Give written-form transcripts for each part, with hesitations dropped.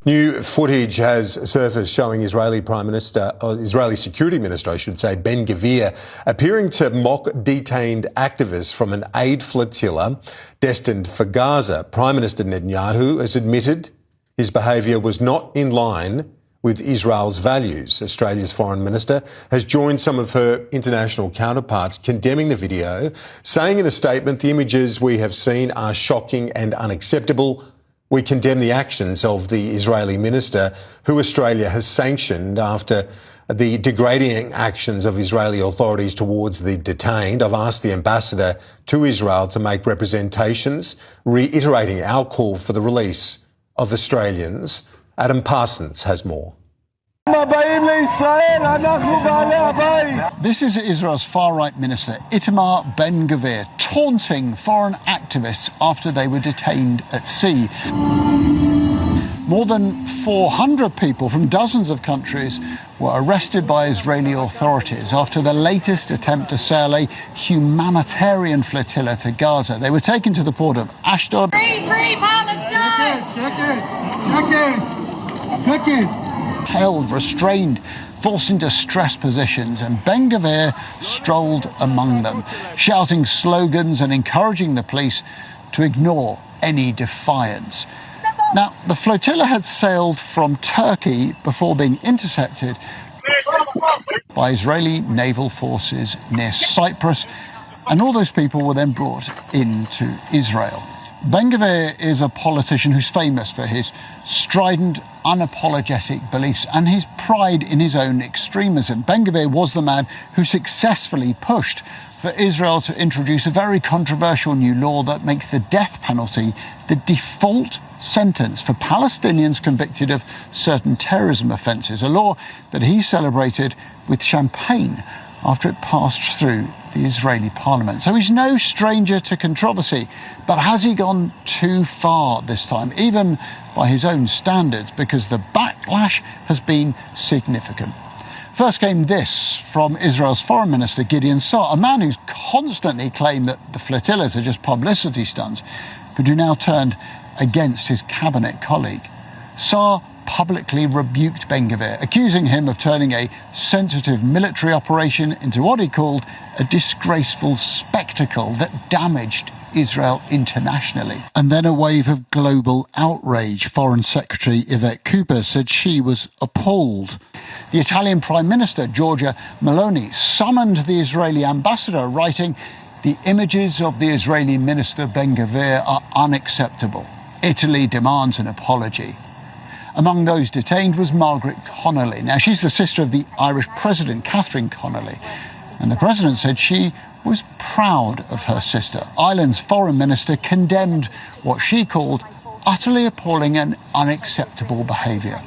New footage has surfaced showing Israeli Security Minister, Ben Gvir, appearing to mock detained activists from an aid flotilla destined for Gaza. Prime Minister Netanyahu has admitted his behaviour was not in line with Israel's values. Australia's Foreign Minister has joined some of her international counterparts condemning the video, saying in a statement, "The images we have seen are shocking and unacceptable. We condemn the actions of the Israeli minister, who Australia has sanctioned after the degrading actions of Israeli authorities towards the detained. I've asked the ambassador to Israel to make representations, reiterating our call for the release of Australians." Adam Parsons has more. This is Israel's far-right minister, Itamar Ben Gvir, taunting foreign activists after they were detained at sea. More than 400 people from dozens of countries were arrested by Israeli authorities after the latest attempt to sail a humanitarian flotilla to Gaza. They were taken to the port of Ashdod. Free Palestine! Check it! Held, restrained, forced into stress positions, and Ben Gvir strolled among them, shouting slogans and encouraging the police to ignore any defiance. Now, the flotilla had sailed from Turkey before being intercepted by Israeli naval forces near Cyprus, and all those people were then brought into Israel. Ben Gvir is a politician who's famous for his strident, unapologetic beliefs and his pride in his own extremism. Ben Gvir was the man who successfully pushed for Israel to introduce a very controversial new law that makes the death penalty the default sentence for Palestinians convicted of certain terrorism offences, a law that he celebrated with champagne after it passed through the Israeli parliament. So he's no stranger to controversy, but has he gone too far this time, even by his own standards, because the backlash has been significant. First came this from Israel's Foreign Minister Gideon Saar, a man who's constantly claimed that the flotillas are just publicity stunts, but who now turned against his cabinet colleague. Saar publicly rebuked Ben Gvir, accusing him of turning a sensitive military operation into what he called a disgraceful spectacle that damaged Israel internationally. And then a wave of global outrage. Foreign Secretary Yvette Cooper said she was appalled. The Italian Prime Minister, Giorgia Meloni, summoned the Israeli ambassador, writing, "The images of the Israeli minister Ben Gvir are unacceptable. Italy demands an apology." Among those detained was Margaret Connolly. Now, she's the sister of the Irish President, Catherine Connolly. And the President said she was proud of her sister. Ireland's Foreign Minister condemned what she called utterly appalling and unacceptable behaviour.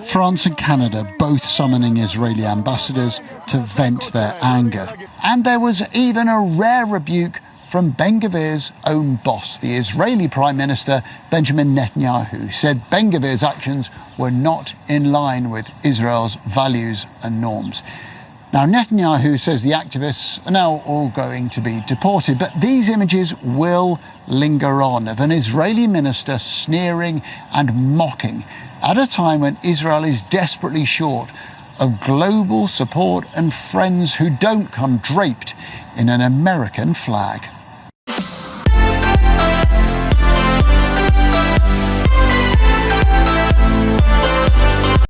France and Canada both summoning Israeli ambassadors to vent their anger. And there was even a rare rebuke from Ben Gvir's own boss, the Israeli Prime Minister Benjamin Netanyahu, said Ben Gvir's actions were not in line with Israel's values and norms. Now, Netanyahu says the activists are now all going to be deported, but these images will linger on of an Israeli minister sneering and mocking at a time when Israel is desperately short of global support and friends who don't come draped in an American flag.